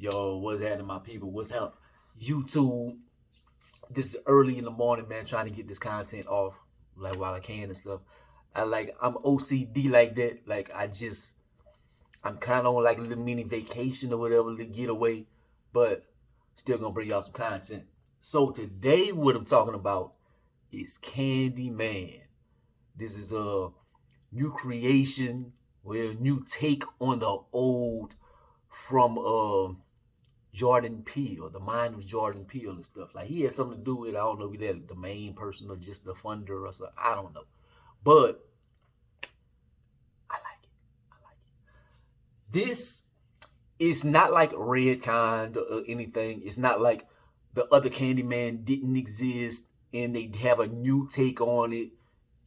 Yo, what's happening, my people? What's up, YouTube? This is early in the morning, man. Trying to get this content off, like while I can and stuff. I'm OCD like that. I'm kind of on like a little mini vacation or whatever, little getaway, but still gonna bring y'all some content. So today, what I'm talking about is Candyman. This is a new creation, well, new take on the old from Jordan Peele. The mind was Jordan Peele and stuff. Like he had something to do with, I don't know if he had the main person or just the funder or something. I don't know. But I like it. I like it. This is not like Red Kind or anything. It's not like the other Candyman didn't exist and they have a new take on it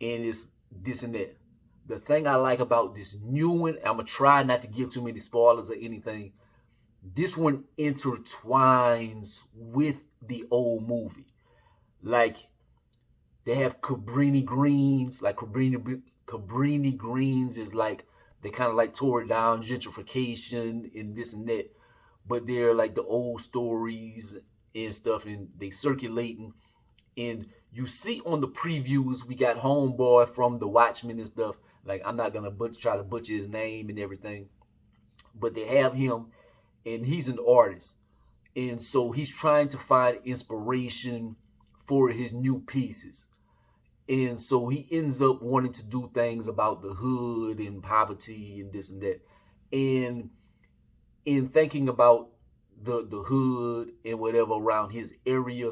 and it's this and that. The thing I like about this new one, I'm gonna try not to give too many spoilers or anything. This one intertwines with the old movie. Like they have Cabrini greens, like Cabrini greens is like they kind of like tore it down, gentrification and this and that. But they're like the old stories and stuff, and they circulating. And you see on the previews, we got Homeboy from The Watchmen and stuff. Like I'm not gonna try to butcher his name and everything, but they have him, and he's an artist, and so he's trying to find inspiration for his new pieces. And so he ends up wanting to do things about the hood and poverty and this and that. And in thinking about the hood and whatever around his area,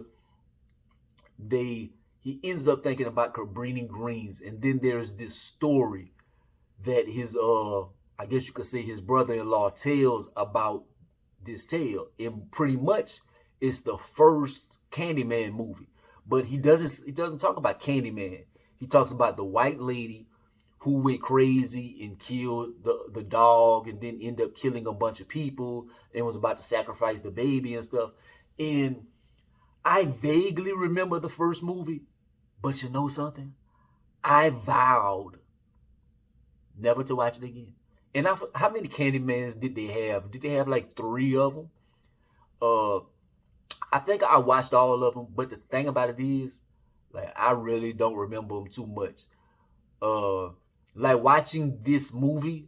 he ends up thinking about Cabrini Greens. And then there's this story that his I guess you could say his brother-in-law tells about this tale. And pretty much it's the first Candyman movie. But he doesn't talk about Candyman. He talks about the white lady who went crazy and killed the dog and then ended up killing a bunch of people and was about to sacrifice the baby and stuff. And I vaguely remember the first movie, but you know something? I vowed never to watch it again. And how many Candymans did they have? Did they have like 3 of them? I think I watched all of them, but the thing about it is, like, I really don't remember them too much. Like watching this movie,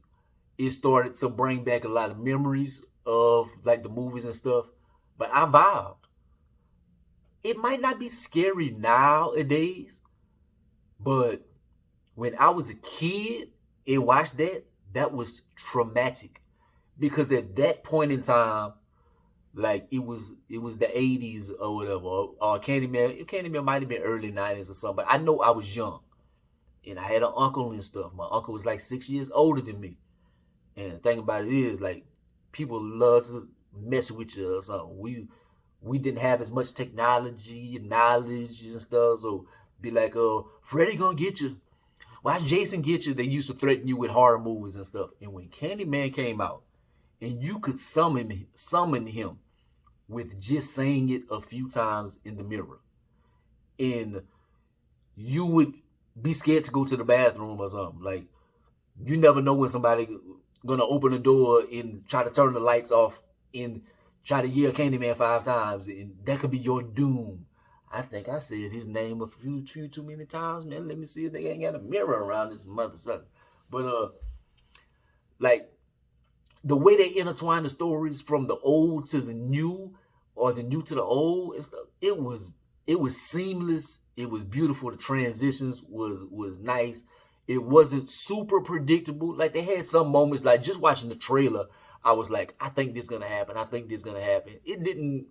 it started to bring back a lot of memories of like the movies and stuff. But I vowed it might not be scary nowadays, but when I was a kid and watched that was traumatic because at that point in time, like it was the 80s or whatever, or Candyman might have been early 90s or something. But I know I was young, and I had an uncle and stuff. My uncle was like 6 years older than me, and the thing about it is, like, people love to mess with you or something. We didn't have as much technology and knowledge and stuff, so be like, Freddy gonna get you. Watch Jason get you. They used to threaten you with horror movies and stuff. And when Candyman came out, and you could summon him with just saying it a few times in the mirror, and you would be scared to go to the bathroom or something. Like, you never know when somebody gonna open the door and try to turn the lights off and try to yell Candyman 5 times, and that could be your doom. I think I said his name a few too many times, man. Let me see if they ain't got a mirror around this mother sucker. But like the way they intertwine the stories from the old to the new, or the new to the old and stuff, it was seamless. It was beautiful. The transitions was nice. It wasn't super predictable. Like they had some moments, like just watching the trailer, I was like, I think this is gonna happen. I think this is gonna happen. It didn't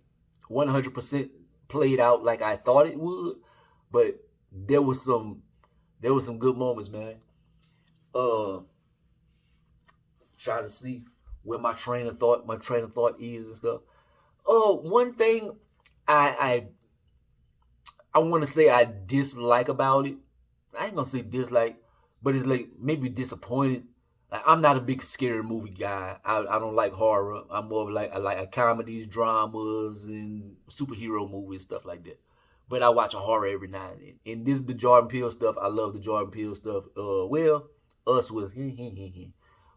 100% play it out like I thought it would, but there was some good moments, man. Try to see where my train of thought is and stuff. One thing I want to say I dislike about it. I ain't gonna say dislike, but it's like maybe disappointed. Like, I'm not a big scary movie guy. I don't like horror. I'm more of like I like comedies, dramas, and superhero movies, stuff like that. But I watch a horror every now and then. And this is the Jordan Peele stuff. I love the Jordan Peele stuff. Well, us with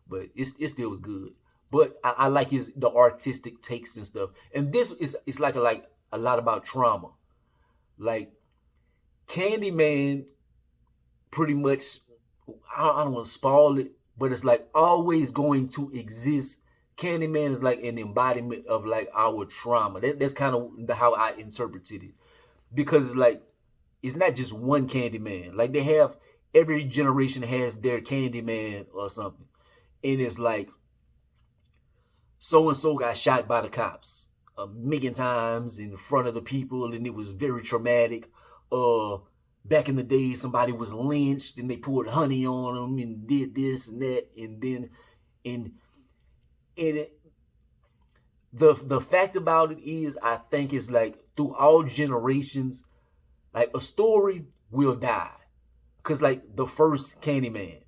but it still was good. But I like the artistic takes and stuff. And this is it's like a lot about trauma. Like Candyman, pretty much. I don't want to spoil it, but it's like always going to exist. Candyman is like an embodiment of like our trauma. That's kind of how I interpreted it, because it's like it's not just one Candyman. Like they have every generation has their Candyman or something, and it's like so and so got shot by the cops a million times in front of the people, and it was very traumatic. Back in the day, somebody was lynched and they poured honey on them and did this and that, and then and the fact about it is, I think it's like through all generations, like a story will die, cause like the first Candyman,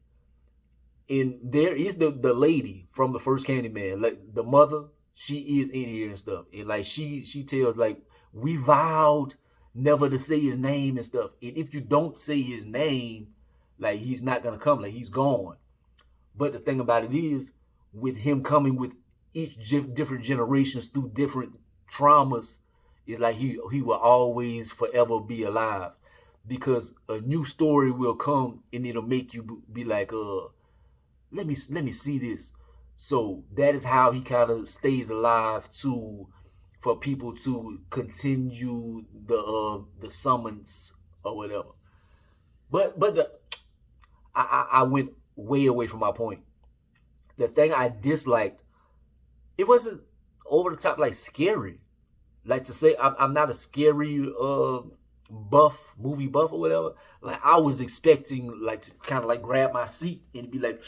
and there is the lady from the first Candyman, like the mother, she is in here and stuff, and like she tells like we vowed never to say his name and stuff, and if you don't say his name, like he's not gonna come, like he's gone. But the thing about it is, with him coming with each different generations through different traumas, is like he will always forever be alive, because a new story will come and it'll make you be like, let me see this. So that is how he kind of stays alive to, for people to continue the summons or whatever. But I went way away from my point. The thing I disliked, it wasn't over the top like scary. Like to say I'm not a scary movie buff or whatever. Like I was expecting like to kind of like grab my seat and be like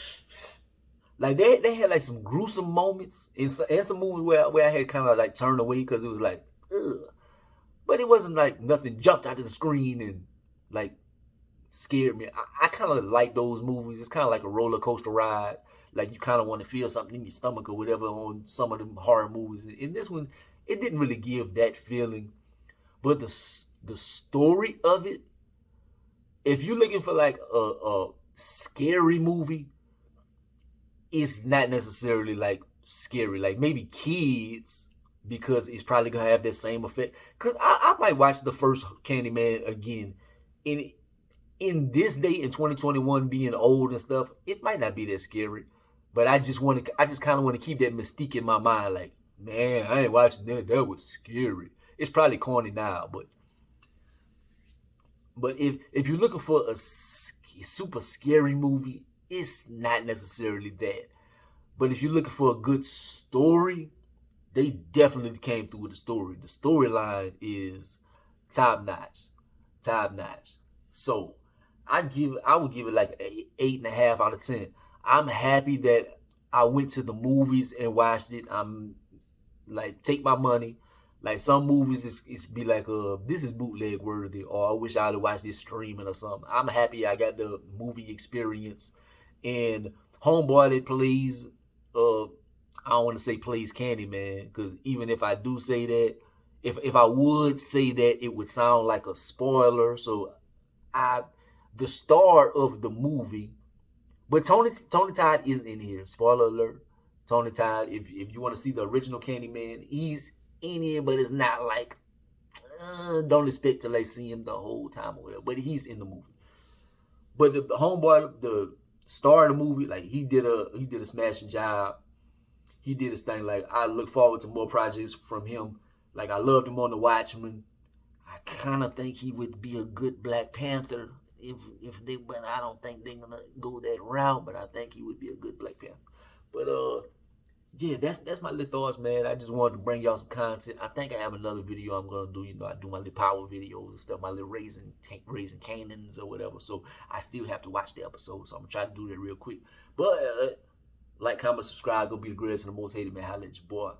they had like some gruesome moments and some movies where I had kind of like turned away because it was like, ugh. But it wasn't like nothing jumped out of the screen and like scared me. I kind of like those movies. It's kind of like a roller coaster ride. Like you kind of want to feel something in your stomach or whatever on some of them horror movies. In this one, it didn't really give that feeling. But the story of it, if you're looking for like a scary movie, it's not necessarily like scary. Like maybe kids, because it's probably gonna have that same effect. Cause I might watch the first Candyman again. In this day in 2021, being old and stuff, it might not be that scary. But I just kind of want to keep that mystique in my mind. Like, man, I ain't watching that. That was scary. It's probably corny now, but if you're looking for a super scary movie, it's not necessarily that. But if you're looking for a good story, they definitely came through with the story. The storyline is top notch, top notch. So I would give it like an 8.5 out of 10. I'm happy that I went to the movies and watched it. I'm like, take my money. Like some movies, it's be like, this is bootleg worthy, or I wish I'd have watched this streaming or something. I'm happy I got the movie experience. And homeboy that plays, I don't want to say plays Candyman, because even if I do say that, if I would say that, it would sound like a spoiler. So the star of the movie, but Tony Todd isn't in here. Spoiler alert. Tony Todd, if you want to see the original Candyman, he's in here, but it's not like, don't expect to like see him the whole time or whatever. But he's in the movie. But the homeboy, the star of the movie, like he did a smashing job. He did his thing. Like I look forward to more projects from him. Like I loved him on The Watchmen. I kind of think he would be a good Black Panther if they, but I don't think they're gonna go that route. But I think he would be a good Black Panther. But yeah, that's my little thoughts, man. I just wanted to bring y'all some content. I think I have another video I'm gonna do. You know, I do my little power videos and stuff, my little raising cannons or whatever. So I still have to watch the episode. So I'm gonna try to do that real quick. But like, comment, subscribe. Go be the greatest and the most hated man. Holla at your boy.